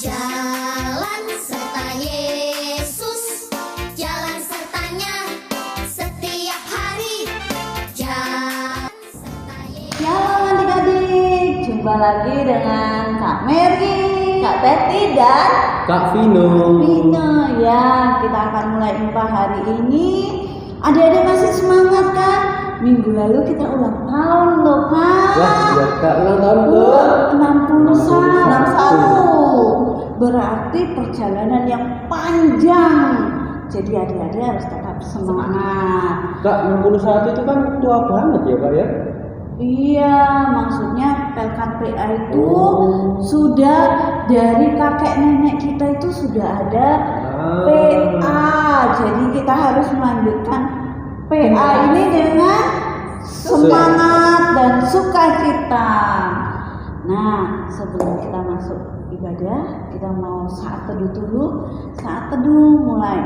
Jalan serta Yesus, jalan sertanya setiap hari. Jalan serta Yesus. Halo adik-adik, jumpa lagi dengan Kak Mary, Kak Betty, dan Kak Vino. Ya, kita akan mulai IPA hari ini. Adik-adik masih semangat kan? Minggu lalu kita ulang tahun loh Kak. Wah, iya Kak, ulang tahun ke 61. Berarti perjalanan yang panjang. Jadi adik-adik harus tetap semangat. Kak, 61 itu kan tua banget ya Kak ya? Iya, maksudnya PKPA itu sudah dari kakek nenek kita itu sudah ada PA. Jadi kita harus melanjutkan PA ini dengan semangat dan sukacita. Nah, sebelum kita masuk ibadah, kita mau saat teduh dulu. Saat teduh mulai.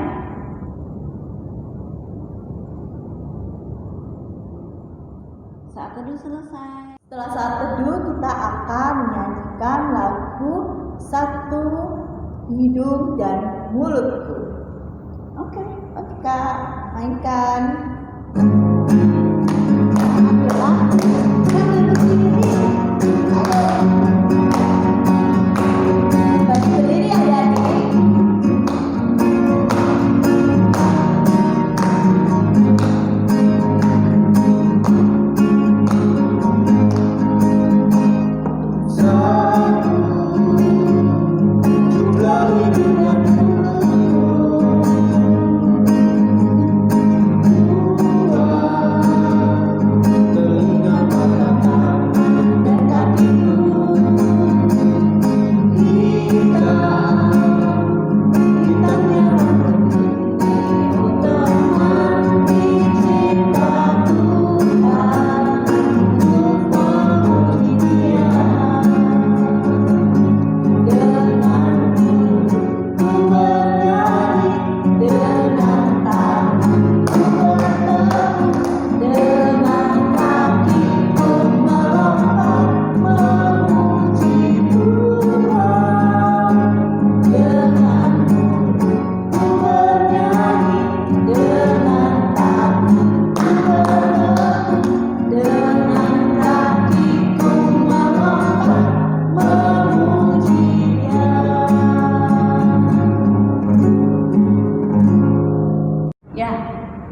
Saat teduh selesai. Setelah saat teduh kita akan menyanyikan lagu Satu Hidung dan Mulutku. Oke Kak, mainkan. Adalah berdiri adik-adik.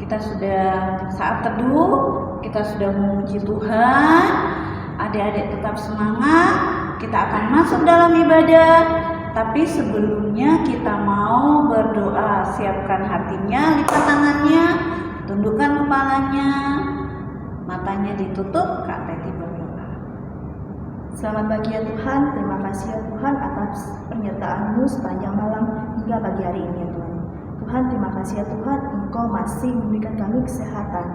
Kita sudah saat teduh, kita sudah memuji Tuhan. Adik-adik tetap semangat. Kita akan masuk dalam ibadah. Tapi sebelumnya kita mau berdoa. Siapkan hatinya, lipat tangannya, tundukkan kepalanya, matanya ditutup. Kak Betty berdoa. Selamat pagi ya Tuhan, terima kasih ya Tuhan atas penyertaan-Mu sepanjang malam hingga pagi hari ini ya Tuhan. Tuhan, terima kasih ya Tuhan, Engkau masih memberikan kami kesehatan.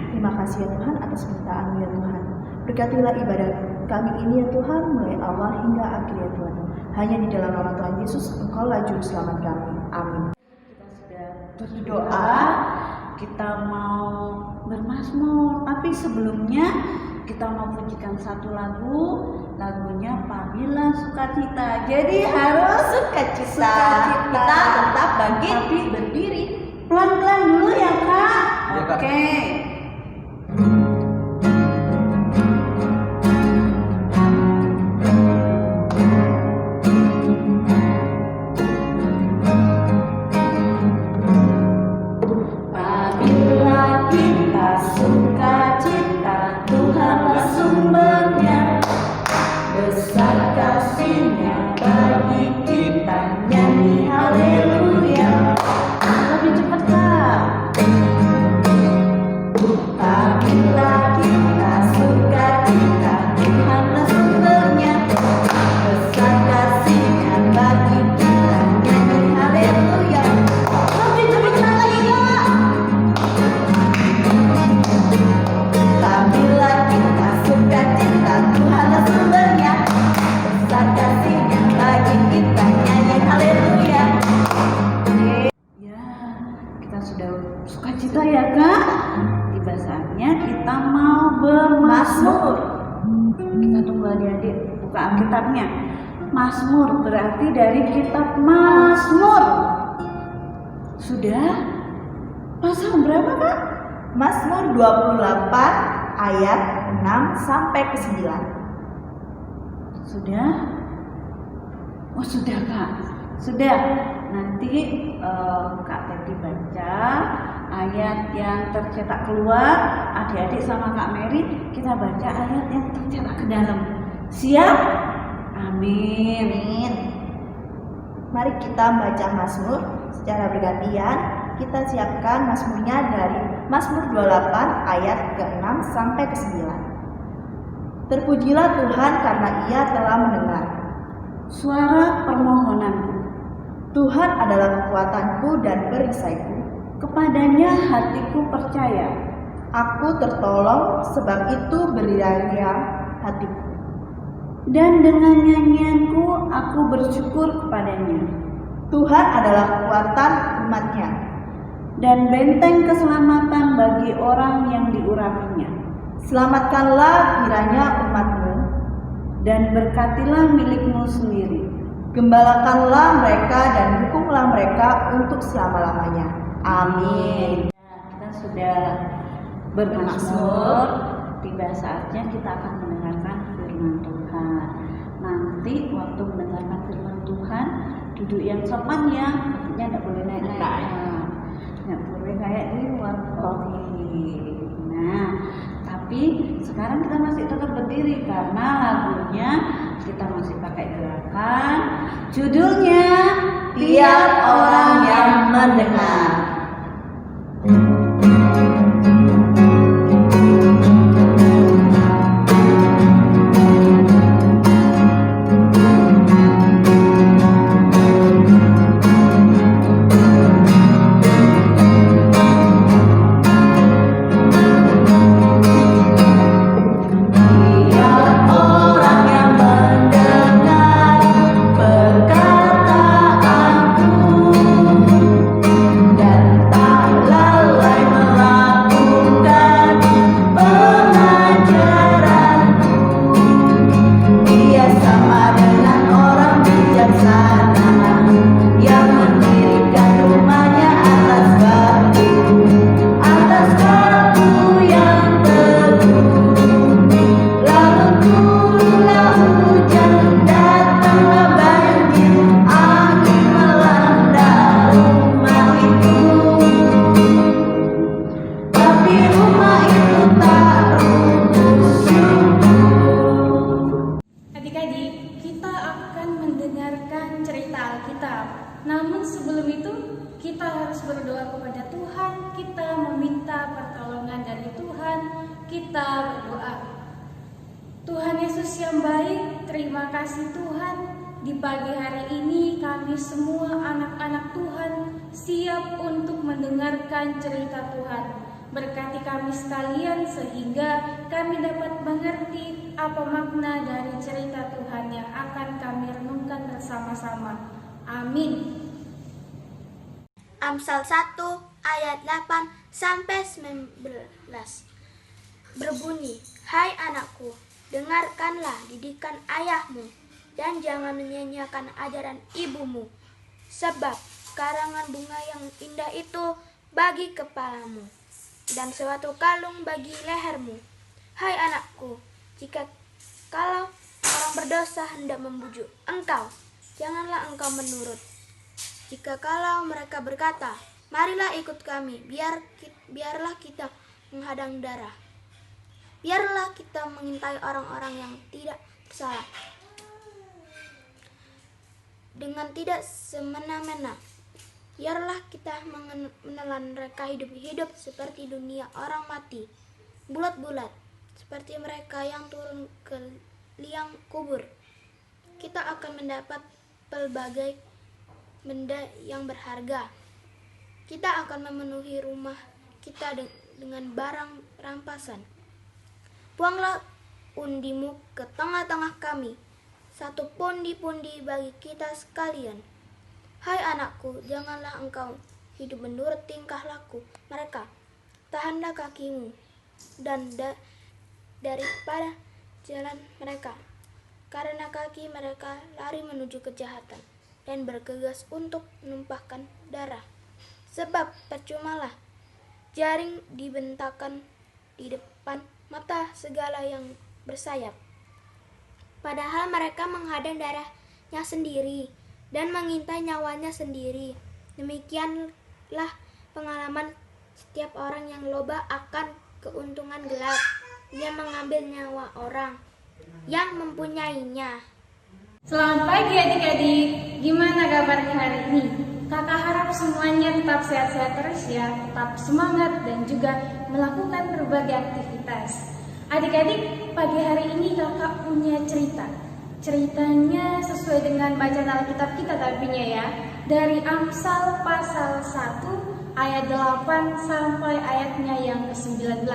Terima kasih ya Tuhan atas penyertaan-Mu ya Tuhan. Berkatilah ibadah kami ini ya Tuhan, mulai awal hingga akhir ya Tuhan. Hanya di dalam nama Tuhan Yesus, Engkau lah juru selamat kami. Amin. Kita sudah berdoa, kita mau bermazmur. Tapi sebelumnya kita mau pujikan satu lagu. Lagunya Pamila Sukacita. Jadi harus sukacita. Kita tetap bangkit tapi berdiri. Pelan-pelan dulu ya Kak. Ya, Kak. Oke. Apabila kita sukacita, Tuhanlah sumbernya. Besar kasih-Nya bagi kita, nyanyi haleluya. Lebih cepat Kak. Apabila kita sukacita, Tuhanlah sumbernya. Besar kasih-Nya bagi kita, nyanyi haleluya. Lebih cepat lagi Kak. Apabila kita sukacita, Tuhanlah sumbernya. Besar kasih-Nya bagi kita, nyanyi haleluya. Ya, kita sudah sukacita ya Kak. Tiba saatnya kita mau bermazmur. Kita tunggu adik-adik buka Alkitabnya. Mazmur berarti dari kitab Mazmur. Sudah? Pasal berapa, Kak? Mazmur 28 ayat 6 sampai ke 9. Sudah? Oh, sudah, Kak. Sudah. Nanti Kak Teti baca ayat yang tercetak keluar, adik-adik sama Kak Mary kita baca ayat yang tercetak ke dalam. Siap? Amin. Amin. Mari kita baca Mazmur secara bergantian. Kita siapkan Mazmurnya dari Mazmur 28 ayat ke-6 sampai ke 9. Terpujilah Tuhan karena Ia telah mendengar Suara permohonanku. Tuhan adalah kekuatanku dan perisaiku. Kepadanya hatiku percaya. Aku tertolong, sebab itu beria-ria hatiku. Dan dengan nyanyianku aku bersyukur kepadanya. Tuhan adalah kekuatan umat-Nya. Dan benteng keselamatan bagi orang yang diurapinya. Selamatkanlah kiranya umat-Mu, Dan berkatilah milikmu sendiri. gembalakanlah mereka dan dukunglah mereka untuk selama-lamanya. Amin. Kita sudah bermazmur, tiba saatnya kita akan mendengarkan firman Tuhan. Nanti waktu mendengarkan firman Tuhan, duduk yang sopan ya, kakinya tidak boleh naik-naik. Nggak boleh kayak di luar kopi. Nah, tapi sekarang kita masih tetap berdiri karena lagunya kita masih pakai gerakan. Judulnya Tiap orang yang mendengar. Adik-adik, kita akan mendengarkan cerita Alkitab. Namun sebelum itu, kita harus berdoa kepada Tuhan. Kita meminta pertolongan dari Tuhan. Kita berdoa. Tuhan Yesus yang baik, terima kasih Tuhan. Di pagi hari ini kami semua anak-anak Tuhan siap untuk mendengarkan cerita Tuhan. Berkati kami sekalian sehingga kami dapat mengerti apa makna dari cerita Tuhan yang akan kami renungkan bersama-sama. Amin. Amsal 1 ayat 8 sampai 19 berbunyi, "Hai anakku, dengarkanlah didikan ayahmu dan jangan menyanyiakan ajaran ibumu, sebab karangan bunga yang indah itu bagi kepalamu dan suatu kalung bagi lehermu. Hai anakku, jika kalau orang berdosa hendak membujuk engkau, janganlah engkau menurut. Jika kalau mereka berkata, marilah ikut kami, biarlah kita menghadang darah. Biarlah kita mengintai orang-orang yang tidak bersalah dengan tidak semena-mena. Biarlah kita menelan mereka hidup-hidup seperti dunia orang mati, bulat-bulat seperti mereka yang turun ke liang kubur. Kita akan mendapat pelbagai benda yang berharga. Kita akan memenuhi rumah kita dengan barang rampasan. Buanglah undimu ke tengah-tengah kami, satu pundi-pundi bagi kita sekalian. Hai anakku, janganlah engkau hidup menurut tingkah laku mereka. Tahanlah kakimu dan daripada jalan mereka. karena kaki mereka lari menuju kejahatan dan bergegas untuk menumpahkan darah. Sebab percumalah jaring dibentangkan di depan mata segala yang bersayap, padahal mereka menghadang darahnya sendiri dan mengintai nyawanya sendiri. Demikianlah pengalaman setiap orang yang loba akan keuntungan gelap. Dia mengambil nyawa orang yang mempunyainya. Selamat pagi adik-adik, gimana kabarnya hari ini? Kakak harap semuanya tetap sehat-sehat terus ya, tetap semangat dan juga melakukan berbagai aktivitas. Adik-adik, pagi hari ini kakak punya cerita. Ceritanya sesuai dengan bacaan Alkitab kita tapinya ya, dari Amsal pasal 1 ayat 8 sampai ayatnya yang ke-19.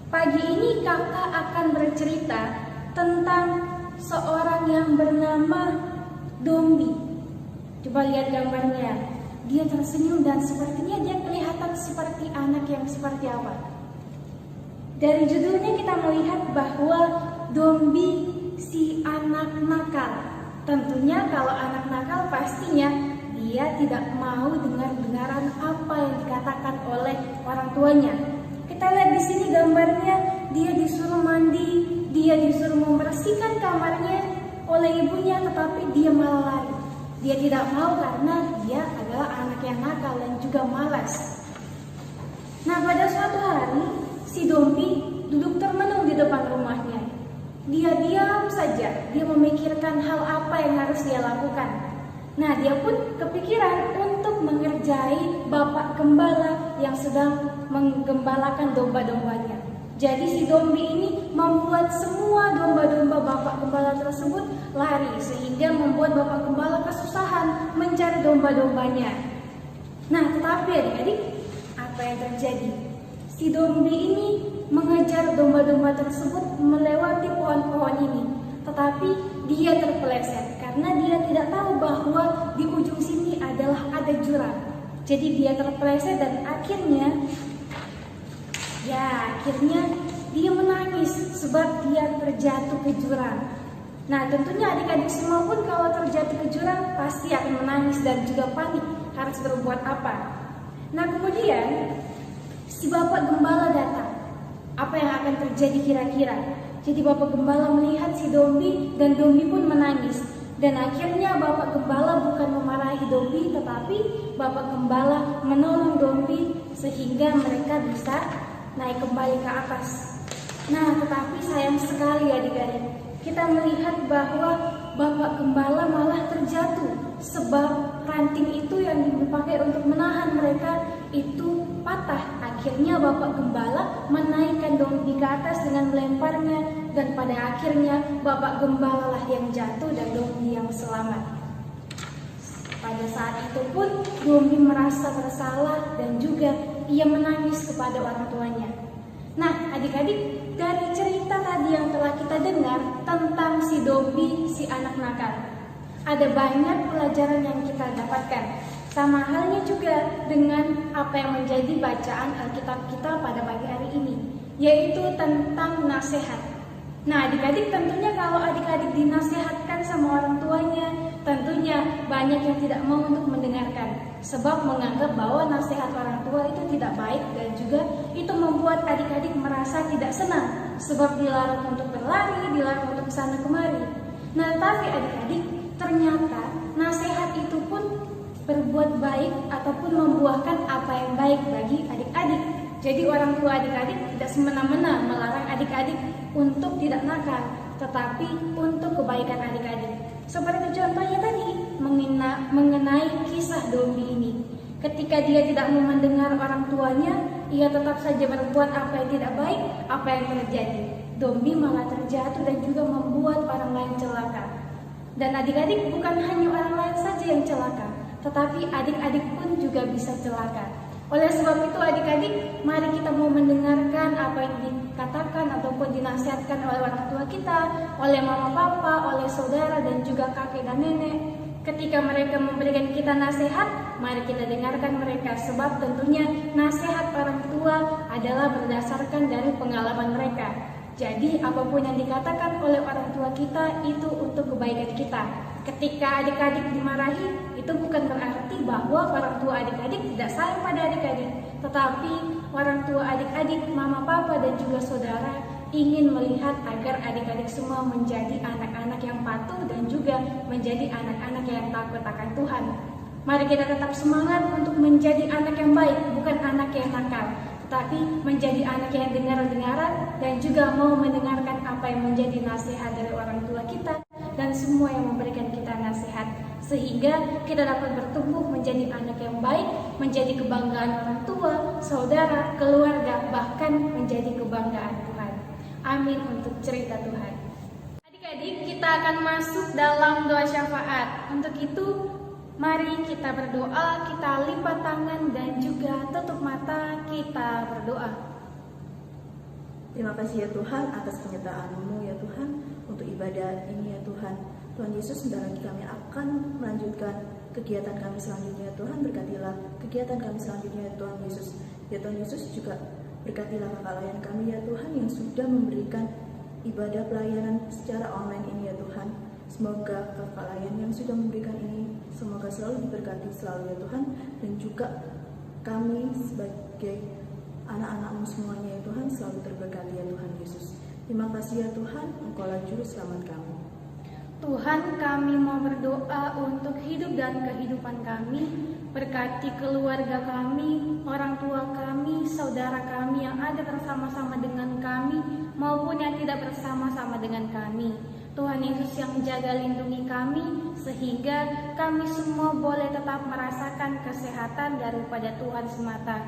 Pagi ini kakak akan bercerita tentang seorang yang bernama Dombi. Coba lihat gambarnya. Dia tersenyum dan sepertinya dia kelihatan seperti anak yang seperti apa. Dari judulnya kita melihat bahwa Dombi si anak nakal. Tentunya kalau anak nakal pastinya dia tidak mau dengar-dengaran apa yang dikatakan oleh orang tuanya. Kita lihat di sini gambarnya, dia disuruh mandi, dia disuruh membersihkan kamarnya oleh ibunya, tetapi dia malah lari. Dia tidak mau karena dia adalah anak yang nakal dan juga malas. Nah, pada suatu hari si Dombi duduk termenung di depan rumahnya. Dia diam saja, dia memikirkan hal apa yang harus dia lakukan. Nah, dia pun kepikiran untuk mengerjai bapak gembala yang sedang menggembalakan domba-dombanya. Jadi si Dombi ini membuat semua domba-domba bapak gembala tersebut lari, sehingga membuat bapak gembala kesusahan mencari domba-dombanya. Nah, tetapi adik-adik, apa yang terjadi? Si Dombi ini mengejar domba-domba tersebut melewati pohon-pohon ini, tetapi dia terpeleset karena dia tidak tahu bahwa di ujung sini adalah ada jurang. Jadi dia terpeleset dan akhirnya dia menangis sebab dia terjatuh ke jurang. Nah, tentunya adik-adik semua pun kalau terjatuh ke jurang pasti akan menangis dan juga panik harus berbuat apa. Nah, kemudian si bapak gembala datang. Apa yang akan terjadi kira-kira? Jadi bapak gembala melihat si Dombi dan Dombi pun menangis. Dan akhirnya bapak gembala bukan memarahi Dombi, tetapi bapak gembala menolong Dombi sehingga mereka bisa naik kembali ke atas. Nah, tetapi sayang sekali adik-adik, kita melihat bahwa bapak gembala malah terjatuh sebab ranting itu yang dipakai untuk menahan mereka itu patah. Akhirnya bapak gembala menaikkan Dombi ke atas dengan melemparnya, dan pada akhirnya bapak gembala lah yang jatuh dan Dombi yang selamat. Pada saat itu pun Dombi merasa bersalah dan juga ia menangis kepada orang tuanya. Nah, adik-adik, dari cerita tadi yang telah kita dengar tentang si Dombi, si anak nakal, ada banyak pelajaran yang kita dapatkan. Sama halnya juga dengan apa yang menjadi bacaan Alkitab kita pada pagi hari ini, yaitu tentang nasihat. Nah, adik-adik, tentunya kalau adik-adik dinasihatkan sama orang tuanya, tentunya banyak yang tidak mau untuk mendengarkan, sebab menganggap bahwa nasihat orang tua itu tidak baik dan juga itu membuat adik-adik merasa tidak senang, sebab dilarang untuk berlari, dilarang untuk kesana kemari. Nah, tapi adik-adik, ternyata nasihat itu pun berbuat baik ataupun membuahkan apa yang baik bagi adik-adik. Jadi orang tua adik-adik tidak semena-mena melarang adik-adik untuk tidak nakal, tetapi untuk kebaikan adik-adik. Seperti contohnya tadi mengenai kisah Dombi ini. Ketika dia tidak mau mendengar orang tuanya, ia tetap saja berbuat apa yang tidak baik. Apa yang terjadi? Dombi malah terjatuh dan juga membuat orang lain celaka. Dan adik-adik, bukan hanya orang lain saja yang celaka, tetapi adik-adik pun juga bisa celaka. Oleh sebab itu adik-adik, mari kita mau mendengarkan apa yang dikatakan ataupun dinasihatkan oleh orang tua kita, oleh mama papa, oleh saudara dan juga kakek dan nenek. Ketika mereka memberikan kita nasihat, mari kita dengarkan mereka, sebab tentunya nasihat orang tua adalah berdasarkan dari pengalaman mereka. Jadi apapun yang dikatakan oleh orang tua kita itu untuk kebaikan kita. Ketika adik-adik dimarahi, itu bukan berarti bahwa orang tua adik-adik tidak sayang pada adik-adik, tetapi orang tua adik-adik, mama, papa, dan juga saudara ingin melihat agar adik-adik semua menjadi anak-anak yang patuh dan juga menjadi anak-anak yang takut akan Tuhan. Mari kita tetap semangat untuk menjadi anak yang baik, bukan anak yang nakal, tetapi menjadi anak yang dengar-dengaran dan juga mau mendengarkan apa yang menjadi nasihat dari orang tua kita dan semua yang memberikan kita nasihat, sehingga kita dapat bertumbuh menjadi anak yang baik, menjadi kebanggaan orang tua, saudara, keluarga, bahkan menjadi kebanggaan Tuhan. Amin untuk cerita Tuhan. Adik-adik, kita akan masuk dalam doa syafaat. Untuk itu, mari kita berdoa, kita lipat tangan dan juga tutup mata, kita berdoa. Terima kasih ya Tuhan atas penyertaan-Mu ya Tuhan untuk ibadah ini ya Tuhan. Tuhan Yesus, sebentar lagi kami akan melanjutkan kegiatan kami selanjutnya. Tuhan, berkatilah kegiatan kami selanjutnya ya Tuhan Yesus. Ya Tuhan Yesus, juga berkatilah kakak layan kami ya Tuhan yang sudah memberikan ibadah pelayanan secara online ini ya Tuhan. Semoga kakak layan yang sudah memberikan ini semoga selalu diberkati selalu ya Tuhan, dan juga kami sebagai anak-anak-Mu semuanya ya Tuhan selalu terberkati ya Tuhan Yesus. Terima kasih ya Tuhan, Engkaulah juru selamat kami. Tuhan, kami mau berdoa untuk hidup dan kehidupan kami. Berkati keluarga kami, orang tua kami, saudara kami yang ada bersama-sama dengan kami maupun yang tidak bersama-sama dengan kami. Tuhan Yesus yang jaga lindungi kami sehingga kami semua boleh tetap merasakan kesehatan daripada Tuhan semata.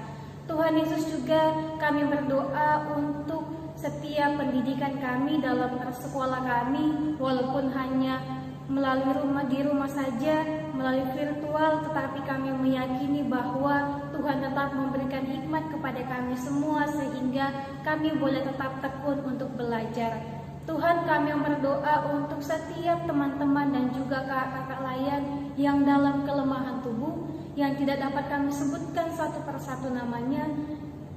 Tuhan Yesus, juga kami berdoa untuk setiap pendidikan kami dalam sekolah kami, walaupun hanya melalui di rumah saja, melalui virtual, tetapi kami meyakini bahwa Tuhan tetap memberikan hikmat kepada kami semua sehingga kami boleh tetap tekun untuk belajar. Tuhan, kami berdoa untuk setiap teman-teman dan juga kakak layan yang dalam kelemahan tubuh, yang tidak dapat kami sebutkan satu persatu namanya.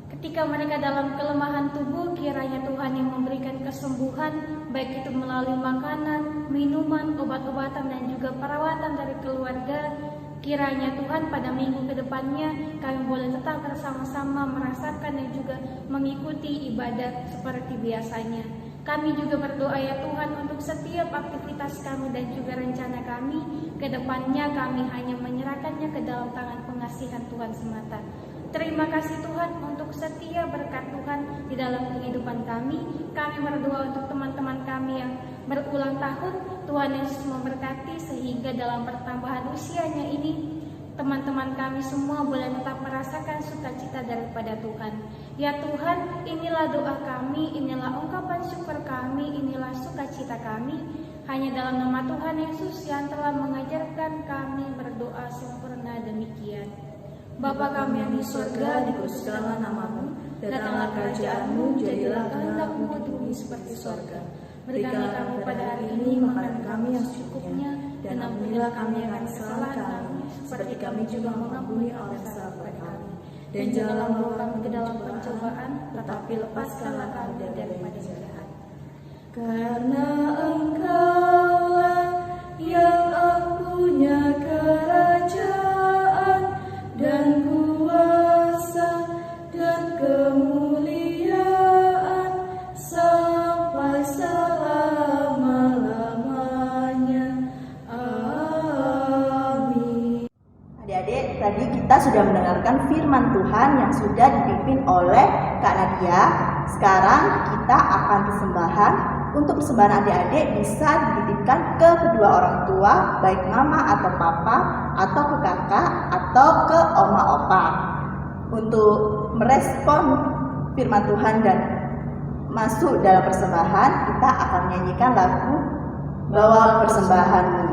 Ketika mereka dalam kelemahan tubuh, kiranya Tuhan yang memberikan kesembuhan, baik itu melalui makanan, minuman, obat-obatan, dan juga perawatan dari keluarga. Kiranya Tuhan pada minggu ke depannya kami boleh tetap bersama-sama merasakan dan juga mengikuti ibadat seperti biasanya. Kami juga berdoa ya Tuhan untuk setiap aktivitas kami dan juga rencana kami. Ke depannya kami hanya menyerahkannya ke dalam tangan pengasihan Tuhan semata. Terima kasih Tuhan untuk setiap berkat Tuhan di dalam kehidupan kami. Kami berdoa untuk teman-teman kami yang berulang tahun. Tuhan Yesus memberkati sehingga dalam pertambahan usianya ini teman-teman kami semua boleh tetap merasakan sukacita daripada Tuhan. Ya Tuhan, inilah doa kami, inilah ungkapan syukur kami, inilah sukacita kami. Hanya dalam nama Tuhan Yesus yang telah mengajarkan kami berdoa sempurna demikian. Bapa kami yang di surga, dikuduskanlah nama-Mu, datanglah kerajaan-Mu, jadilah kehendak-Mu di bumi seperti surga. Berikanlah kami pada hari ini makanan kami yang secukupnya, dan ampunilah kami akan kesalahan kami, seperti kami juga mengampuni orang salah kepada kami. Dan janganlah membawa kami ke dalam pencobaan, tetapi lepaskanlah kami daripada jahat. Karena Engkaulah yang punya kerajaan dan kuasa dan kemuliaan sampai selama-lamanya. Amin. Adik-adik, tadi kita sudah mendengarkan firman Tuhan yang sudah dipimpin oleh Kak Nadia. Sekarang kita akan persembahan. Untuk persembahan adik-adik bisa dititipkan ke kedua orang tua, baik mama atau papa, atau ke kakak, atau ke oma opa. Untuk merespon firman Tuhan dan masuk dalam persembahan, kita akan menyanyikan lagu Bawa Persembahanmu.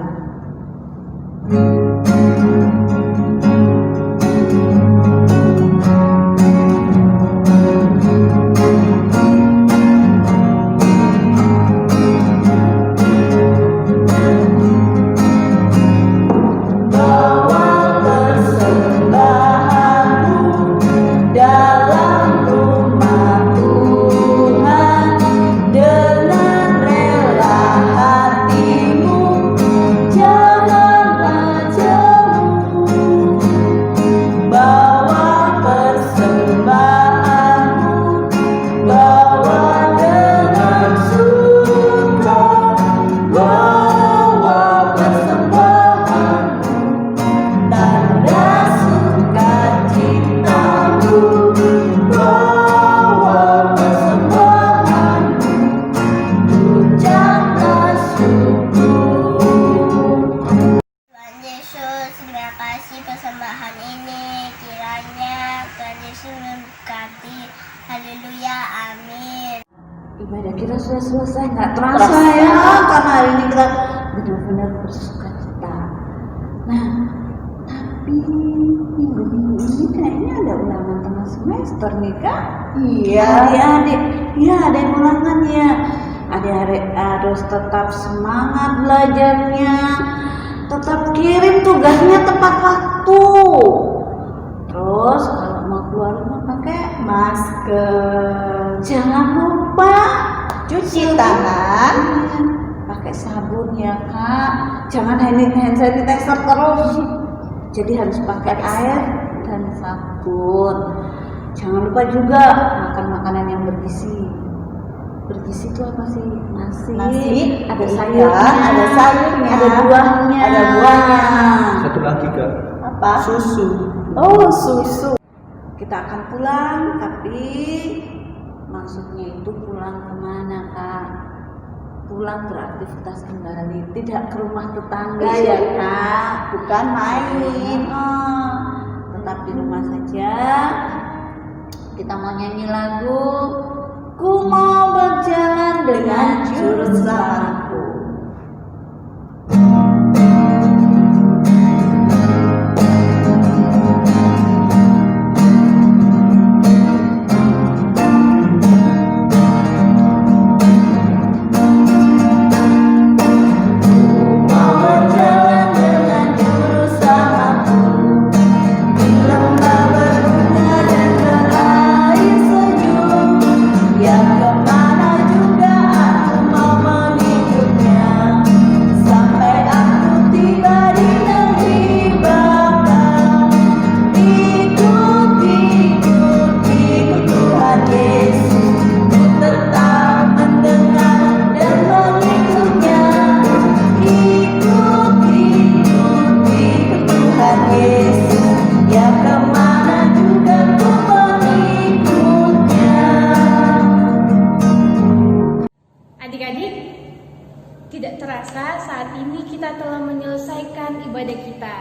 Dalam rumah Tuhan Yesus memberkati. Haleluya, amin. Ibadah kita sudah selesai, nggak terasa ya, karena hari ini kita benar-benar bersuka cita. Nah, tapi minggu-minggu ini kayaknya ada ulangan tengah semester nih Kak. Iya. Adik-adik, iya ada yang ulangan ya. Adik-adik harus tetap semangat belajarnya, tetap kirim tugasnya tepat waktu. Terus kalau mau keluar rumah pakai Masker, jangan lupa cuci tangan, pakai sabun ya Kak. Jangan hand sanitizer terus. Jadi harus pakai air dan sabun. Jangan lupa juga makan makanan yang bergizi. Bergizi itu apa sih? Nasi, ada sayurnya, ada sayurnya, ada buahnya. ada buahnya. Satu lagi Kak, Apa? susu. Oh, susu. Kita akan pulang, tapi maksudnya itu pulang kemana Kak? Pulang beraktivitas kembali, tidak ke rumah tetangga ya Kak. Bukan main. Tetap di rumah saja. Kita mau nyanyi lagu Ku mau berjalan dengan juru selamatku. Adik-adik, tidak terasa saat ini kita telah menyelesaikan ibadah kita.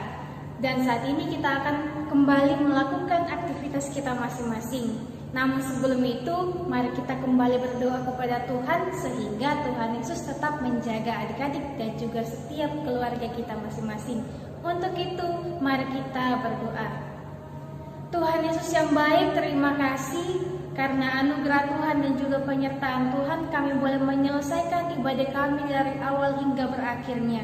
Dan saat ini kita akan kembali melakukan aktivitas kita masing-masing. Namun sebelum itu, mari kita kembali berdoa kepada Tuhan sehingga Tuhan Yesus tetap menjaga adik-adik dan juga setiap keluarga kita masing-masing. Untuk itu, mari kita berdoa. Tuhan Yesus yang baik, terima kasih karena anugerah Tuhan dan juga penyertaan Tuhan kami boleh menyelesaikan ibadah kami dari awal hingga berakhirnya.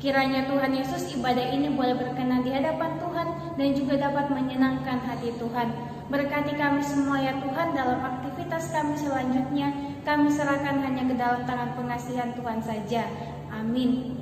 Kiranya Tuhan Yesus ibadah ini boleh berkenan di hadapan Tuhan dan juga dapat menyenangkan hati Tuhan. Berkati kami semua ya Tuhan dalam aktivitas kami selanjutnya. Kami serahkan hanya ke dalam tangan pengasihan Tuhan saja. Amin.